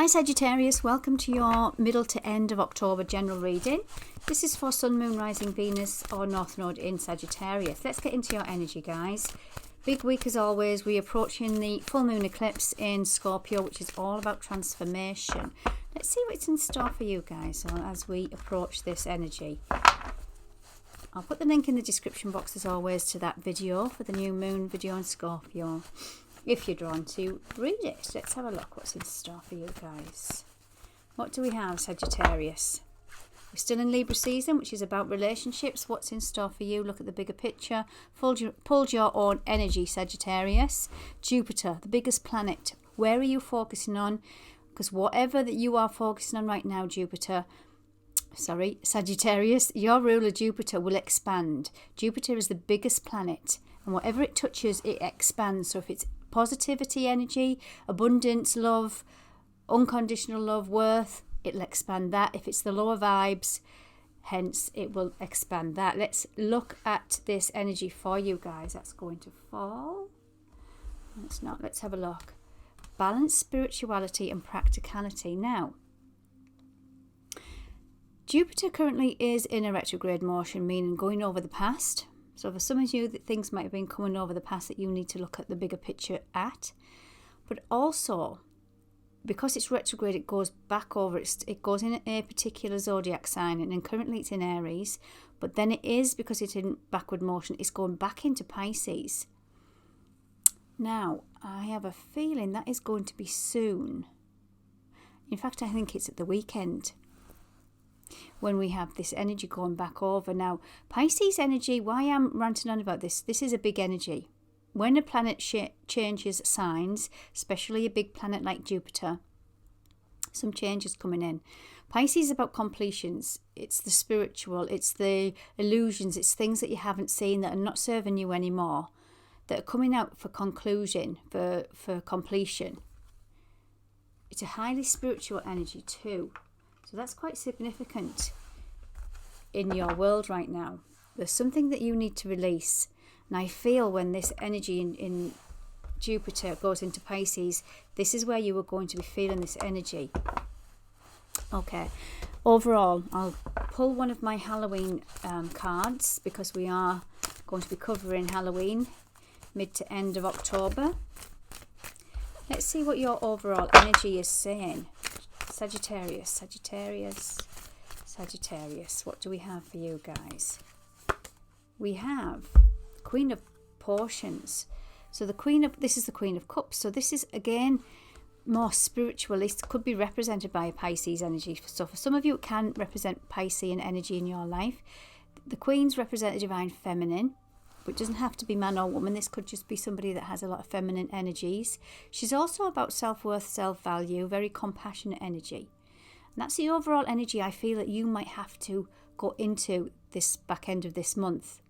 Hi Sagittarius, welcome to your middle to end of October general reading. This is for Sun, Moon, Rising, Venus or North Node in Sagittarius. Let's get into your energy, guys. Big week as always. We're approaching the full moon eclipse in Scorpio, which is all about transformation. Let's see what's in store for you guys as we approach this energy. I'll put the link in the description box as always to that video for the new moon video in Scorpio, if you're drawn to read it. Let's have a look what's in store for you guys. What do we have, Sagittarius? We're still in Libra season, which is about relationships. What's in store for you? Look at the bigger picture. Pulled your own energy, Sagittarius. Jupiter, the biggest planet. Where are you focusing on? Because whatever that you are focusing on right now, Sagittarius, your ruler Jupiter will expand. Jupiter is the biggest planet, and whatever it touches, it expands. So if it's positivity energy, abundance, love, unconditional love, worth, it'll expand that. If it's the lower vibes, hence it will expand that. Let's look at this energy for you guys. That's going to fall. It's not. Let's have a look. Balance, spirituality and practicality. Now, Jupiter currently is in a retrograde motion, meaning going over the past. So for some of you, things might have been coming over the past that you need to look at the bigger picture at. But also, because it's retrograde, it goes back over. It goes in a particular zodiac sign, and then currently it's in Aries. But then it is, because it's in backward motion, it's going back into Pisces. Now, I have a feeling that is going to be soon. In fact, I think it's at the weekend when we have this energy going back over. Now, Pisces energy, why I'm ranting on about this is a big energy. When a planet changes signs, especially a big planet like Jupiter, some changes coming in. Pisces is about completions. It's the spiritual, it's the illusions, it's things that you haven't seen that are not serving you anymore, that are coming out for conclusion, for completion. It's a highly spiritual energy too. So that's quite significant in your world right now. There's something that you need to release. And I feel when this energy in Jupiter goes into Pisces, this is where you are going to be feeling this energy. Okay. Overall, I'll pull one of my Halloween cards, because we are going to be covering Halloween mid to end of October. Let's see what your overall energy is saying. Sagittarius, what do we have for you guys? We have Queen of Potions. So this is the Queen of Cups. So this is again more spiritual. This could be represented by a Pisces energy. So for some of you, it can represent Piscean energy in your life. The Queens represent the divine feminine, but it doesn't have to be man or woman. This could just be somebody that has a lot of feminine energies. She's also about self-worth, self-value, very compassionate energy. And that's the overall energy I feel that you might have to go into this back end of this month.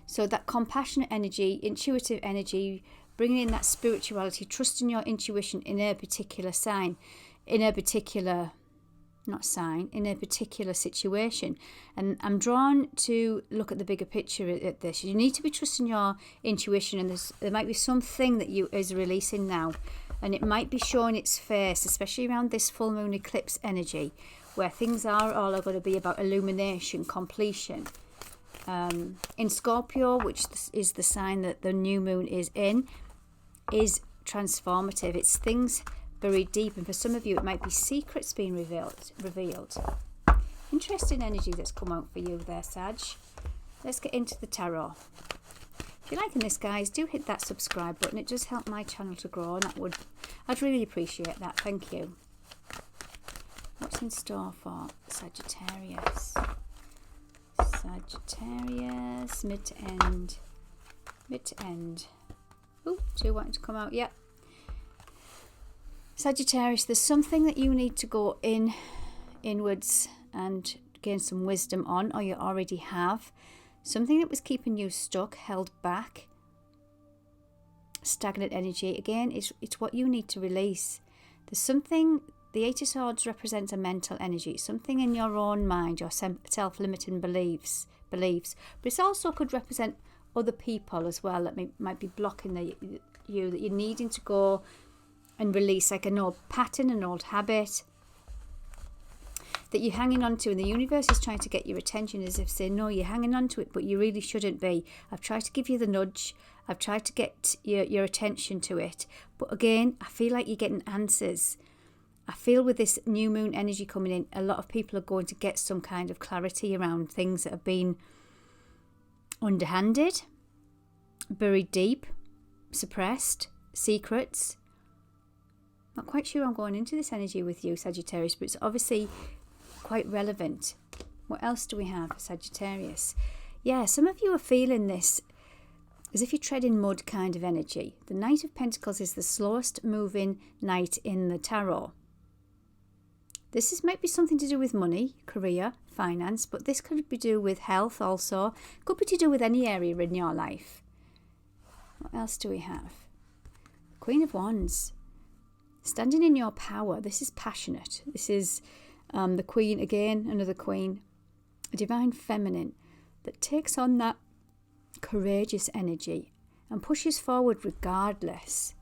So that compassionate energy, intuitive energy, bringing in that spirituality, trusting your intuition in a particular sign, in a particular situation. And I'm drawn to look at the bigger picture at this. You need to be trusting your intuition, and there might be something that is releasing now, and it might be showing its face, especially around this full moon eclipse energy, where things are going to be about illumination, completion. In Scorpio, which is the sign that the new moon is in, is transformative. It's things buried deep, and for some of you it might be secrets being revealed. Interesting energy that's come out for you there, Sag. Let's get into the tarot. If you're liking this, guys, do hit that subscribe button. It does help my channel to grow, and I'd really appreciate that. Thank you. What's in store for Sagittarius? Sagittarius, mid to end. Ooh, two wanting to come out. Yep. Sagittarius, there's something that you need to go inwards and gain some wisdom on, or you already have. Something that was keeping you stuck, held back, stagnant energy. Again, it's what you need to release. There's something, the Eight of Swords represents a mental energy, something in your own mind, your self-limiting beliefs. But it also could represent other people as well that might be blocking you, that you're needing to go and release, like an old pattern, an old habit that you're hanging on to, and the universe is trying to get your attention, as if saying, no, you're hanging on to it, but you really shouldn't be. I've tried to give you the nudge. I've tried to get your attention to it. But again, I feel like you're getting answers. I feel with this new moon energy coming in, a lot of people are going to get some kind of clarity around things that have been underhanded, buried deep, suppressed, secrets. Not quite sure I'm going into this energy with you, Sagittarius, but it's obviously quite relevant. What else do we have for Sagittarius? Yeah, some of you are feeling this as if you tread in mud kind of energy. The Knight of Pentacles is the slowest moving knight in the tarot. This might be something to do with money, career, finance, but this could be to do with health also. Could be to do with any area in your life. What else do we have? Queen of Wands. Standing in your power. This is passionate. This is the Queen, again, another Queen. A divine feminine that takes on that courageous energy and pushes forward regardless.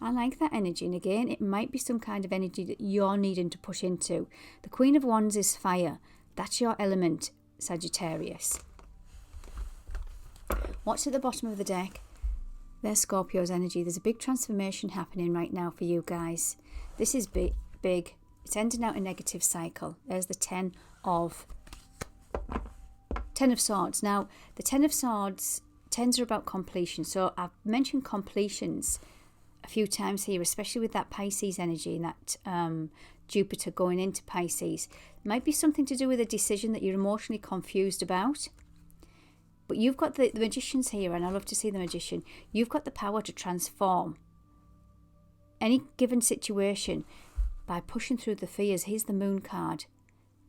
I like that energy. And again, it might be some kind of energy that you're needing to push into. The Queen of Wands is fire. That's your element, Sagittarius. What's at the bottom of the deck? There's Scorpio's energy. There's a big transformation happening right now for you guys. This is big. It's ending out a negative cycle. There's the Ten of Swords. Now, the Ten of Swords, tens are about completion. So I've mentioned completions a few times here, especially with that Pisces energy and that Jupiter going into Pisces. It might be something to do with a decision that you're emotionally confused about. But you've got the Magicians here, and I love to see the Magician. You've got the power to transform any given situation by pushing through the fears. Here's the Moon card.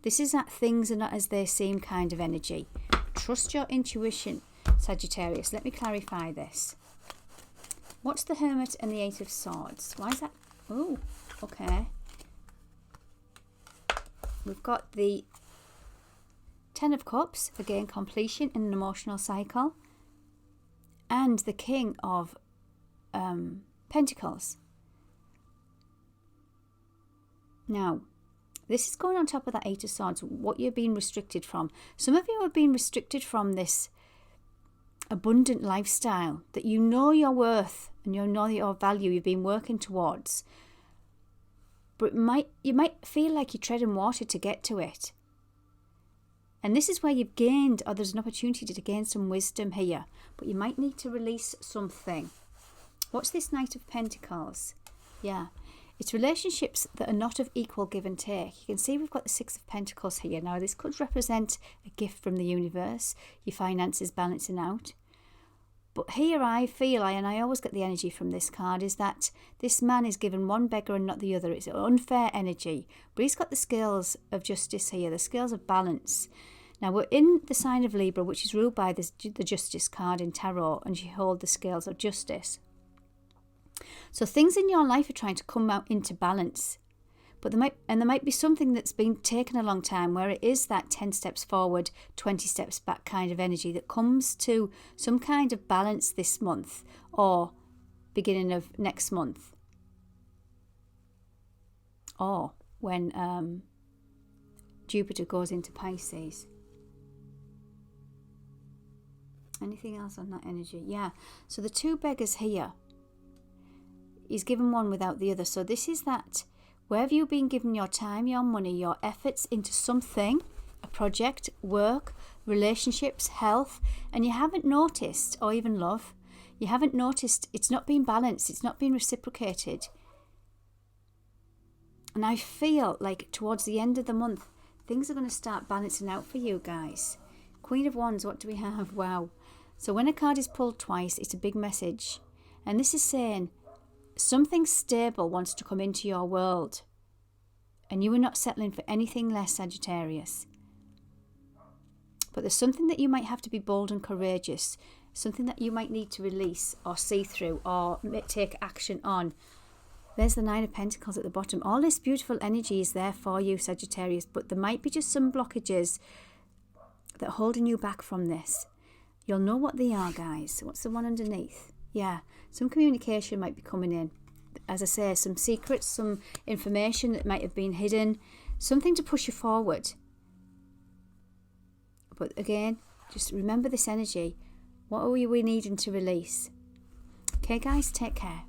This is that things are not as they seem kind of energy. Trust your intuition, Sagittarius. Let me clarify this. What's the Hermit and the Eight of Swords? Why is that? Oh, okay. We've got the Ten of Cups, again, completion in an emotional cycle. And the King of Pentacles. Now, this is going on top of that Eight of Swords, what you're being restricted from. Some of you are being restricted from this abundant lifestyle that you know your worth and you know your value you've been working towards. But you might feel like you're treading water to get to it. And this is where you've gained, or there's an opportunity to gain some wisdom here. But you might need to release something. What's this Knight of Pentacles? Yeah. It's relationships that are not of equal give and take. You can see we've got the Six of Pentacles here. Now, this could represent a gift from the universe. Your finances balancing out. But here I feel, and I always get the energy from this card, is that this man is given one beggar and not the other. It's an unfair energy. But he's got the scales of justice here, the scales of balance. Now, we're in the sign of Libra, which is ruled by the Justice card in Tarot, and you hold the scales of justice. So things in your life are trying to come out into balance. But there might be something that's been taken a long time, where it is that 10 steps forward, 20 steps back kind of energy that comes to some kind of balance this month or beginning of next month. Or when Jupiter goes into Pisces. Anything else on that energy? Yeah. So the two beggars here. He's given one without the other. So this is that. Where have you been giving your time, your money, your efforts into something, a project, work, relationships, health, and you haven't noticed, or even love, you haven't noticed it's not been balanced, it's not been reciprocated. And I feel like towards the end of the month, things are going to start balancing out for you guys. Queen of Wands, what do we have? Wow. So when a card is pulled twice, it's a big message. And this is saying, something stable wants to come into your world, and you are not settling for anything less, Sagittarius. But there's something that you might have to be bold and courageous, something that you might need to release or see through or take action on. There's the Nine of Pentacles at the bottom. All this beautiful energy is there for you, Sagittarius, but there might be just some blockages that are holding you back from this. You'll know what they are, guys. What's the one underneath? Yeah, some communication might be coming in. as I say, some secrets, some information that might have been hidden, something to push you forward. But again, just remember this energy. What are we needing to release? Okay, guys, take care.